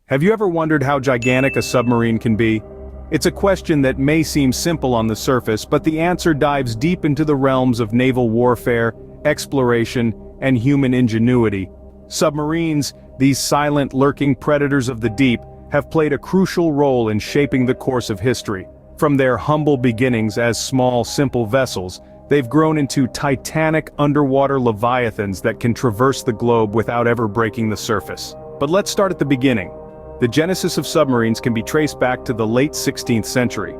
Have you ever wondered how gigantic a submarine can be? It's a question that may seem simple on the surface, but the answer dives deep into the realms of naval warfare, exploration, and human ingenuity. Submarines, these silent, lurking predators of the deep, have played a crucial role in shaping the course of history. From their humble beginnings as small, simple vessels, they've grown into titanic underwater leviathans that can traverse the globe without ever breaking the surface. But let's start at the beginning. The genesis of submarines can be traced back to the late 16th century.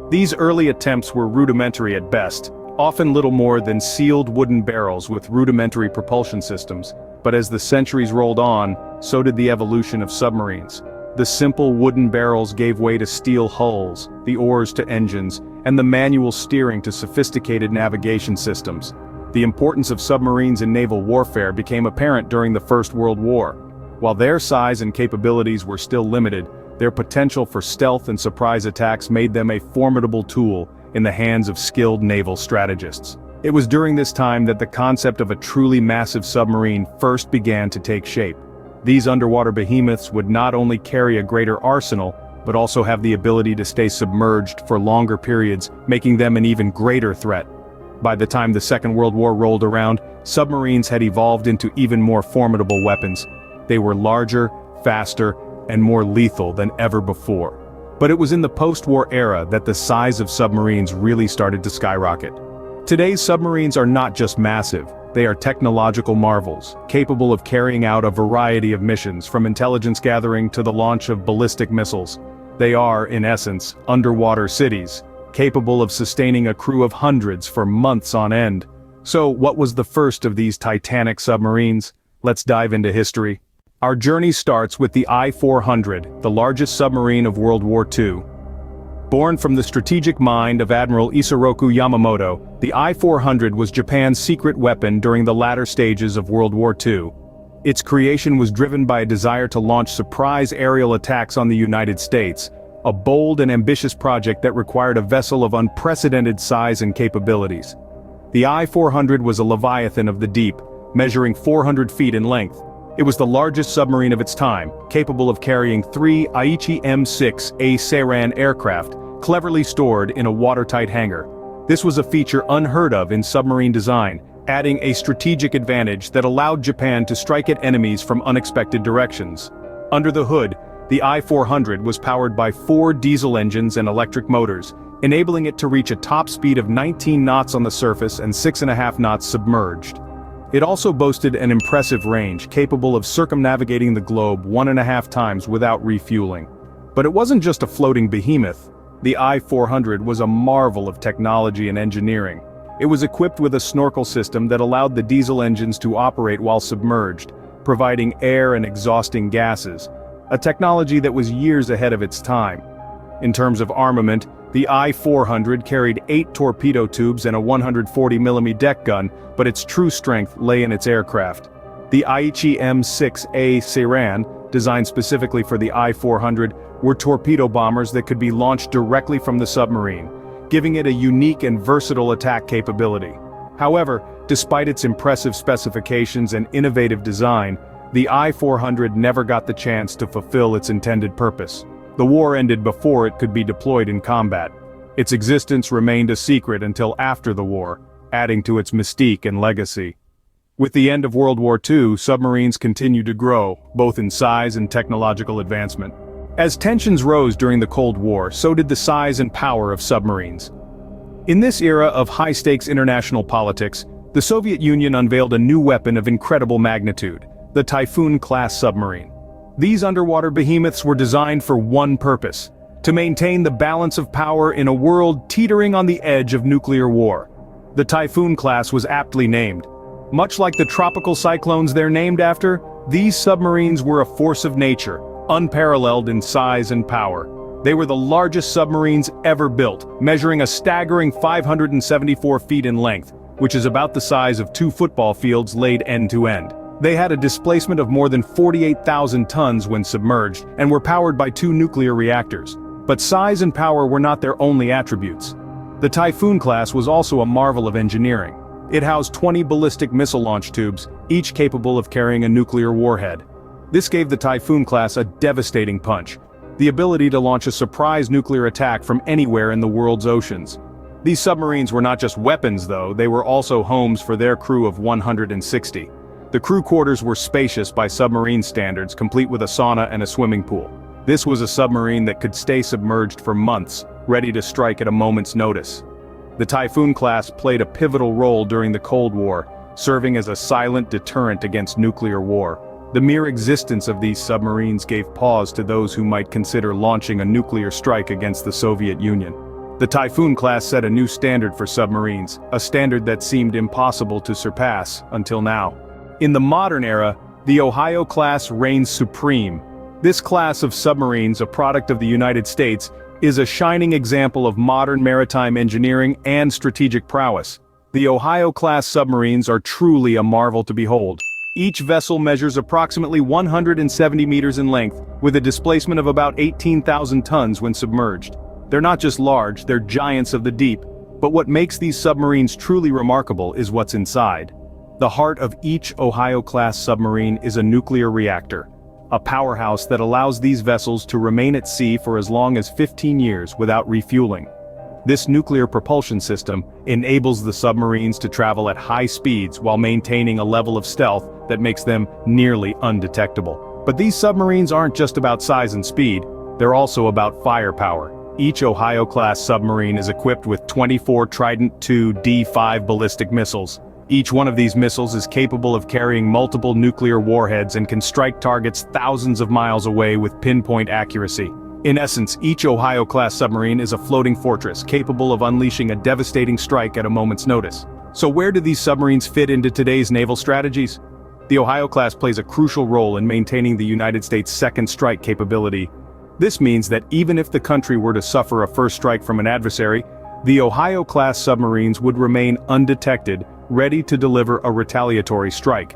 These early attempts were rudimentary at best, often little more than sealed wooden barrels with rudimentary propulsion systems. But as the centuries rolled on, so did the evolution of submarines. The simple wooden barrels gave way to steel hulls, the oars to engines, and the manual steering to sophisticated navigation systems. The importance of submarines in naval warfare became apparent during the First World War. While their size and capabilities were still limited, their potential for stealth and surprise attacks made them a formidable tool in the hands of skilled naval strategists. It was during this time that the concept of a truly massive submarine first began to take shape. These underwater behemoths would not only carry a greater arsenal, but also have the ability to stay submerged for longer periods, making them an even greater threat. By the time the Second World War rolled around, submarines had evolved into even more formidable weapons. They were larger, faster, and more lethal than ever before. But it was in the post-war era that the size of submarines really started to skyrocket. Today's submarines are not just massive, they are technological marvels, capable of carrying out a variety of missions, from intelligence gathering to the launch of ballistic missiles. They are, in essence, underwater cities, capable of sustaining a crew of hundreds for months on end. So, what was the first of these titanic submarines? Let's dive into history. Our journey starts with the I-400, the largest submarine of World War II. Born from the strategic mind of Admiral Isoroku Yamamoto, the I-400 was Japan's secret weapon during the latter stages of World War II. Its creation was driven by a desire to launch surprise aerial attacks on the United States, a bold and ambitious project that required a vessel of unprecedented size and capabilities. The I-400 was a leviathan of the deep, measuring 400 feet in length. It was the largest submarine of its time, capable of carrying 3 Aichi M6A Seiran aircraft, cleverly stored in a watertight hangar. This was a feature unheard of in submarine design, adding a strategic advantage that allowed Japan to strike at enemies from unexpected directions. Under the hood, the I-400 was powered by 4 diesel engines and electric motors, enabling it to reach a top speed of 19 knots on the surface and 6.5 knots submerged. It also boasted an impressive range, capable of circumnavigating the globe 1.5 times without refueling. But it wasn't just a floating behemoth. The I-400 was a marvel of technology and engineering. It was equipped with a snorkel system that allowed the diesel engines to operate while submerged, providing air and exhausting gases, a technology that was years ahead of its time. In terms of armament, the I-400 carried 8 torpedo tubes and a 140mm deck gun, but its true strength lay in its aircraft. The Aichi M6A Seiran, designed specifically for the I-400, were torpedo bombers that could be launched directly from the submarine, giving it a unique and versatile attack capability. However, despite its impressive specifications and innovative design, the I-400 never got the chance to fulfill its intended purpose. The war ended before it could be deployed in combat. Its existence remained a secret until after the war, adding to its mystique and legacy. With the end of World War II, submarines continued to grow, both in size and technological advancement. As tensions rose during the Cold War, so did the size and power of submarines. In this era of high-stakes international politics, the Soviet Union unveiled a new weapon of incredible magnitude, the Typhoon-class submarine. These underwater behemoths were designed for one purpose: to maintain the balance of power in a world teetering on the edge of nuclear war. The Typhoon class was aptly named. Much like the tropical cyclones they're named after, these submarines were a force of nature, unparalleled in size and power. They were the largest submarines ever built, measuring a staggering 574 feet in length, which is about the size of 2 football fields laid end to end. They had a displacement of more than 48,000 tons when submerged, and were powered by 2 nuclear reactors. But size and power were not their only attributes. The Typhoon class was also a marvel of engineering. It housed 20 ballistic missile launch tubes, each capable of carrying a nuclear warhead. This gave the Typhoon class a devastating punch: the ability to launch a surprise nuclear attack from anywhere in the world's oceans. These submarines were not just weapons though, they were also homes for their crew of 160. The crew quarters were spacious by submarine standards, complete with a sauna and a swimming pool. This was a submarine that could stay submerged for months, ready to strike at a moment's notice. The Typhoon class played a pivotal role during the Cold War, serving as a silent deterrent against nuclear war. The mere existence of these submarines gave pause to those who might consider launching a nuclear strike against the Soviet Union. The Typhoon class set a new standard for submarines, a standard that seemed impossible to surpass until now. In the modern era, the Ohio class reigns supreme. This class of submarines, a product of the United States, is a shining example of modern maritime engineering and strategic prowess. The Ohio class submarines are truly a marvel to behold. Each vessel measures approximately 170 meters in length, with a displacement of about 18,000 tons when submerged. They're not just large, they're giants of the deep. But what makes these submarines truly remarkable is what's inside. The heart of each Ohio-class submarine is a nuclear reactor, a powerhouse that allows these vessels to remain at sea for as long as 15 years without refueling. This nuclear propulsion system enables the submarines to travel at high speeds while maintaining a level of stealth that makes them nearly undetectable. But these submarines aren't just about size and speed, they're also about firepower. Each Ohio-class submarine is equipped with 24 Trident II D5 ballistic missiles. Each one of these missiles is capable of carrying multiple nuclear warheads and can strike targets thousands of miles away with pinpoint accuracy. In essence, each Ohio-class submarine is a floating fortress capable of unleashing a devastating strike at a moment's notice. So where do these submarines fit into today's naval strategies? The Ohio class plays a crucial role in maintaining the United States' second strike capability. This means that even if the country were to suffer a first strike from an adversary, the Ohio-class submarines would remain undetected, ready to deliver a retaliatory strike.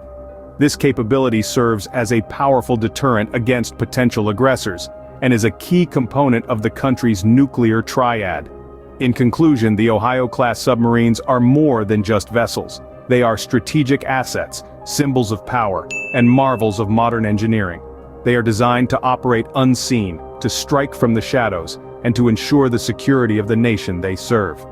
This capability serves as a powerful deterrent against potential aggressors, and is a key component of the country's nuclear triad. In conclusion, the Ohio-class submarines are more than just vessels. They are strategic assets, symbols of power, and marvels of modern engineering. They are designed to operate unseen, to strike from the shadows, and to ensure the security of the nation they serve.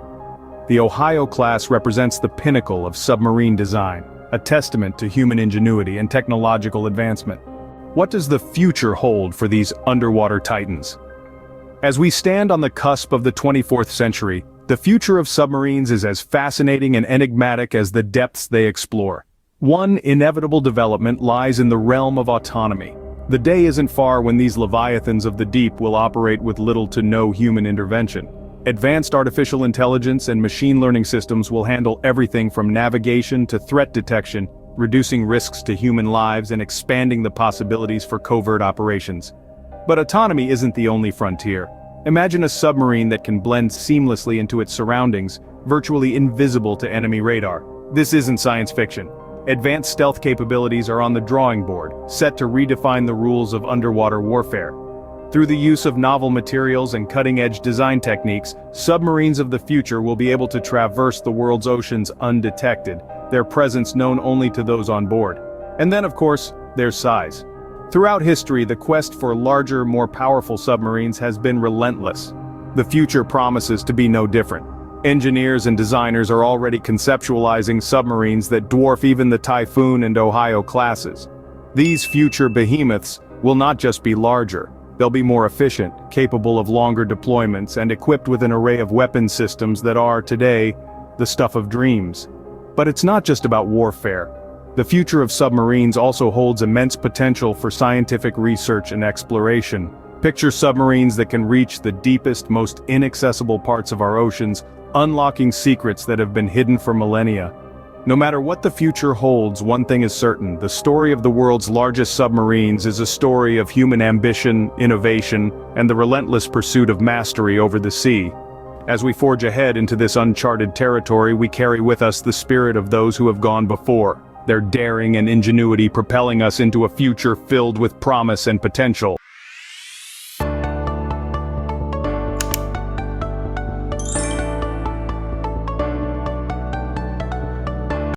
The Ohio class represents the pinnacle of submarine design, a testament to human ingenuity and technological advancement. What does the future hold for these underwater titans? As we stand on the cusp of the 24th century, the future of submarines is as fascinating and enigmatic as the depths they explore. One inevitable development lies in the realm of autonomy. The day isn't far when these leviathans of the deep will operate with little to no human intervention. Advanced artificial intelligence and machine learning systems will handle everything from navigation to threat detection, reducing risks to human lives and expanding the possibilities for covert operations. But autonomy isn't the only frontier. Imagine a submarine that can blend seamlessly into its surroundings, virtually invisible to enemy radar. This isn't science fiction. Advanced stealth capabilities are on the drawing board, set to redefine the rules of underwater warfare. Through the use of novel materials and cutting-edge design techniques, submarines of the future will be able to traverse the world's oceans undetected, their presence known only to those on board. And then, of course, there's size. Throughout history, the quest for larger, more powerful submarines has been relentless. The future promises to be no different. Engineers and designers are already conceptualizing submarines that dwarf even the Typhoon and Ohio classes. These future behemoths will not just be larger, they'll be more efficient, capable of longer deployments, and equipped with an array of weapon systems that are, today, the stuff of dreams. But it's not just about warfare. The future of submarines also holds immense potential for scientific research and exploration. Picture submarines that can reach the deepest, most inaccessible parts of our oceans, unlocking secrets that have been hidden for millennia. No matter what the future holds, one thing is certain: the story of the world's largest submarines is a story of human ambition, innovation, and the relentless pursuit of mastery over the sea. As we forge ahead into this uncharted territory, we carry with us the spirit of those who have gone before, their daring and ingenuity propelling us into a future filled with promise and potential.